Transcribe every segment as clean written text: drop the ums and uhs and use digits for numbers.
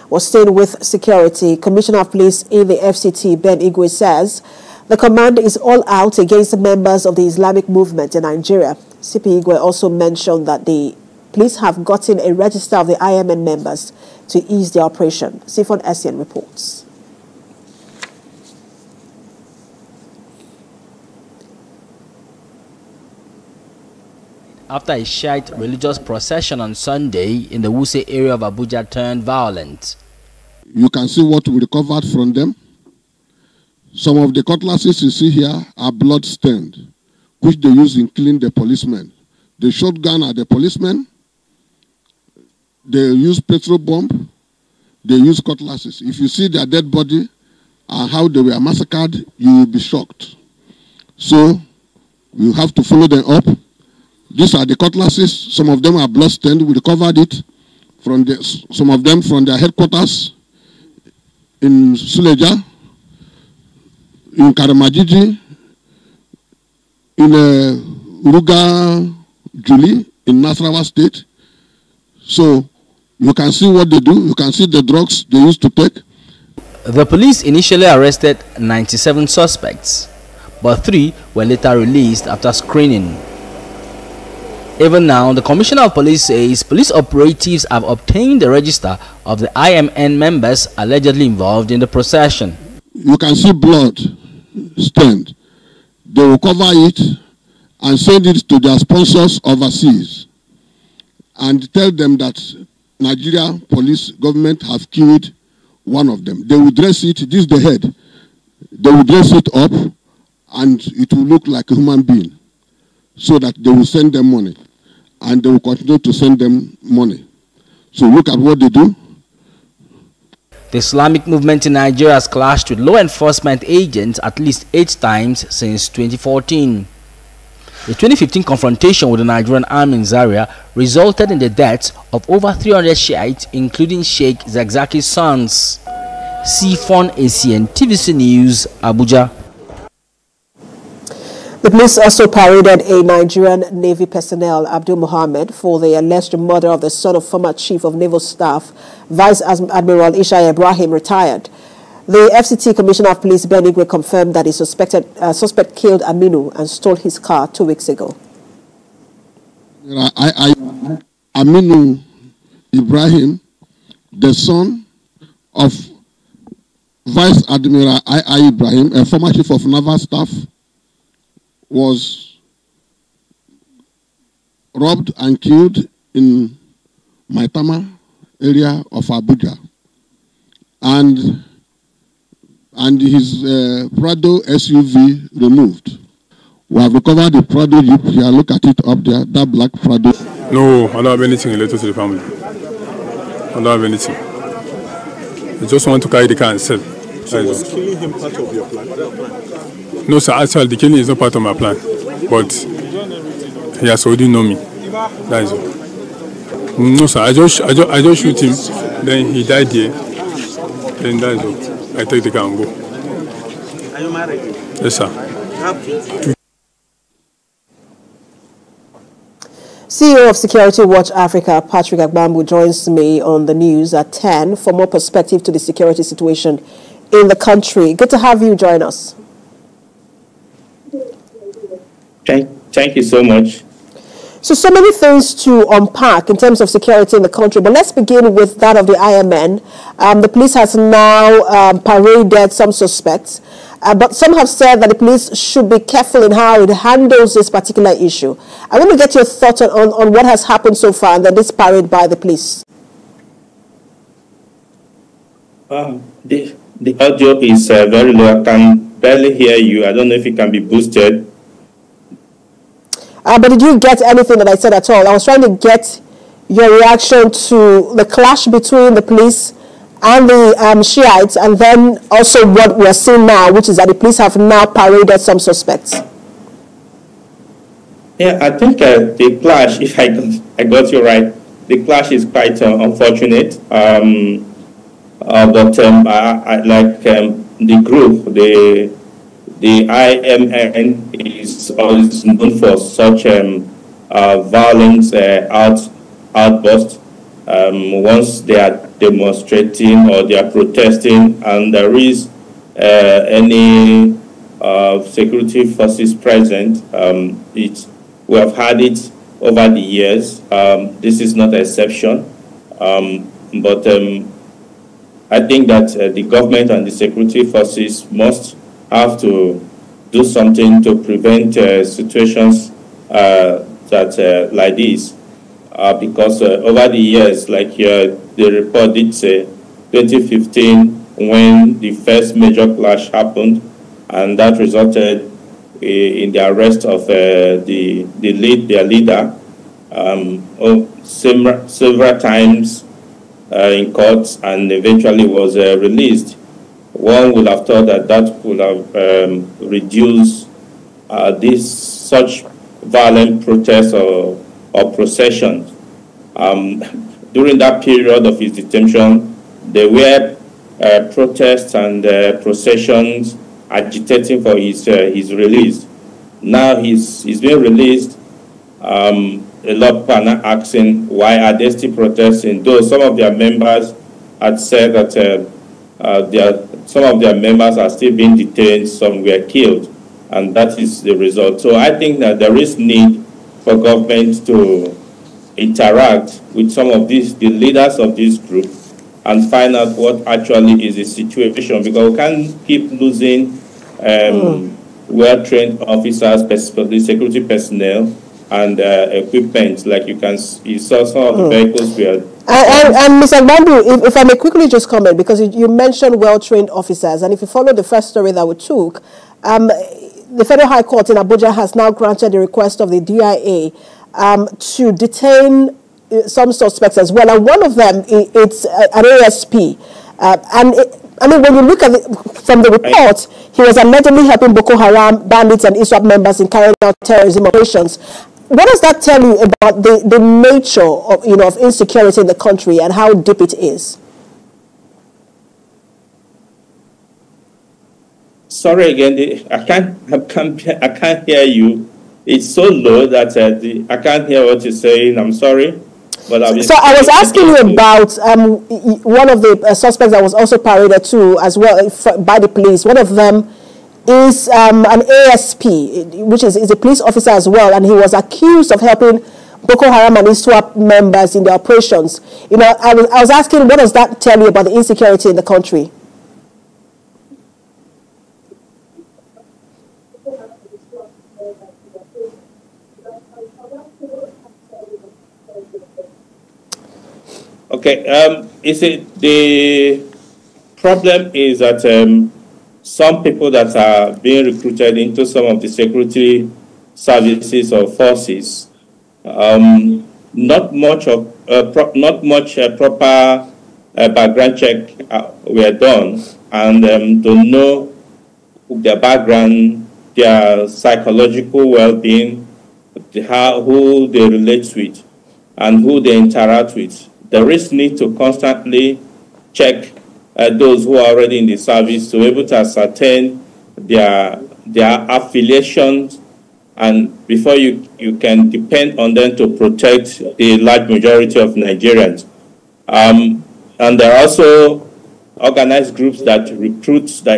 was staying with security. Commissioner of Police in the FCT, Ben Igweh, says the command is all out against the members of the Islamic movement in Nigeria. CP Igweh also mentioned that the police have gotten a register of the IMN members to ease the operation. Sifon Essien reports. After a Shiite religious procession on Sunday in the Wuse area of Abuja turned violent. You can see what we recovered from them. Some of the cutlasses you see here are blood-stained, which they use in killing the policemen. They shotgun at the policemen. They use petrol bomb. They use cutlasses. If you see their dead body and how they were massacred, you will be shocked. So you have to follow them up. These are the cutlasses. Some of them are blood-stained. We recovered it from some of them from their headquarters in Suleja, in Karamajiji, in Uruga, Juli, in Nasarawa State. So you can see what they do. You can see the drugs they used to take. The police initially arrested 97 suspects, but 3 were later released after screening. Even now, the Commissioner of Police says police operatives have obtained the register of the IMN members allegedly involved in the procession. You can see blood stained. They will cover it and send it to their sponsors overseas and tell them that Nigeria police government have killed one of them. They will dress it, this is the head. They will dress it up and it will look like a human being so that they will send them money. And they will continue to send them money. So look at what they do. The Islamic movement in Nigeria has clashed with law enforcement agents at least 8 times since 2014. The 2015 confrontation with the Nigerian army in Zaria resulted in the deaths of over 300 Shiites, including Sheikh Zakzaki's sons. Sifon Essien, TVC News, Abuja. The police also paraded a Nigerian Navy personnel, Abdul Muhammad, for the alleged murder of the son of former Chief of Naval Staff, Vice Admiral Ishaya Ibrahim, retired. The FCT Commissioner of Police, Ben Igweh, confirmed that a suspect killed Aminu and stole his car 2 weeks ago. Aminu Ibrahim, the son of Vice Admiral Ibrahim, a former Chief of Naval Staff, was robbed and killed in Maitama area of Abuja, and his Prado SUV removed. We have recovered the Prado Jeep. Here, look at it up there, that black Prado. No, I don't have anything related to the family. I don't have anything. I just want to carry the car and sell. So was killing him part of your plan? No, sir, actually, the killing is not part of my plan. But he has already known me. That is all. No, sir, I just shoot him. Then he died here. Then that is all. I take the car and go. Are you married? Yes, sir. CEO of Security Watch Africa, Patrick Agbambu, joins me on the news at 10 for more perspective to the security situation in the country. Good to have you join us. Thank you so much. So many things to unpack in terms of security in the country, but let's begin with that of the IMN. The police has now paraded some suspects, but some have said that the police should be careful in how it handles this particular issue. I want to get your thoughts on what has happened so far and then this parade by the police. The audio is very low. I can barely hear you. I don't know if it can be boosted. But did you get anything that I said at all? I was trying to get your reaction to the clash between the police and the Shiites, and then also what we're seeing now, which is that the police have now paraded some suspects. Yeah, I think the clash, if I got you right, the clash is quite unfortunate. But I like the group, the IMN is always known for such violent outbursts. once they are demonstrating or they are protesting and there is any security forces present. We have had it over the years. This is not an exception. But I think that the government and the security forces must have to do something to prevent situations that like this. Because over the years, like the report did say, 2015, when the first major clash happened, and that resulted in the arrest of their leader several times in courts, and eventually was released. One would have thought that that would have reduced such violent protests or processions. During that period of his detention, there were protests and processions agitating for his release. Now he's been released. A lot of people are asking why are they still protesting, though some of their members had said that some of their members are still being detained, some were killed, and that is the result. So I think that there is need for government to interact with some of the leaders of this group and find out what actually is the situation, because we can't keep losing well-trained officers, especially security personnel, and equipment. Like you saw some of the vehicles we are. And Mr. Bambu, if I may quickly just comment, because you mentioned well-trained officers, and if you follow the first story that we took, the Federal High Court in Abuja has now granted the request of the DIA to detain some suspects as well, and one of them it's an ASP, I mean, when you look at it from the report, he was allegedly helping Boko Haram, bandits, and ISWAP members in carrying out terrorism operations. What does that tell you about the nature of of insecurity in the country and how deep it is? Sorry again, I can't hear you. It's so low that I can't hear what you're saying. I'm sorry. But so I was asking you about one of the suspects that was also paraded too as well by the police. One of them is an ASP, which is a police officer as well, and he was accused of helping Boko Haram and ISWAP members in their operations. I was asking, what does that tell you about the insecurity in the country? Okay, the problem is that some people that are being recruited into some of the security services or forces, not much proper background check were done, and to know their background, their psychological well-being, who they relate with, and who they interact with. There is need to constantly check those who are already in the service to be able to ascertain their affiliations, and before you can depend on them to protect the large majority of Nigerians. And there are also organized groups that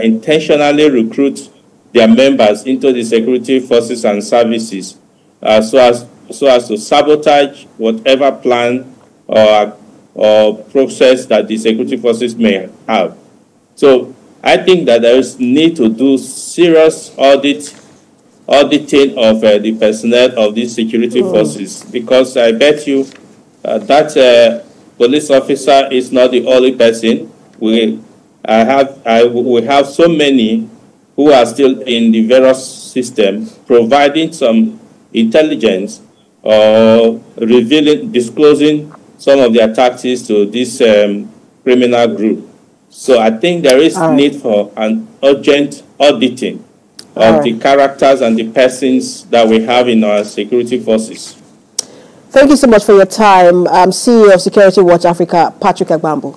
intentionally recruit their members into the security forces and services so as to sabotage whatever plan or process that the security forces may have. So I think that there is need to do serious auditing of the personnel of these security forces, because I bet you that police officer is not the only person. We have so many who are still in the various system providing some intelligence or disclosing some of their tactics to this criminal group. So I think there is need for an urgent auditing of the characters and the persons that we have in our security forces. Thank you so much for your time. CEO of Security Watch Africa, Patrick Agbambu.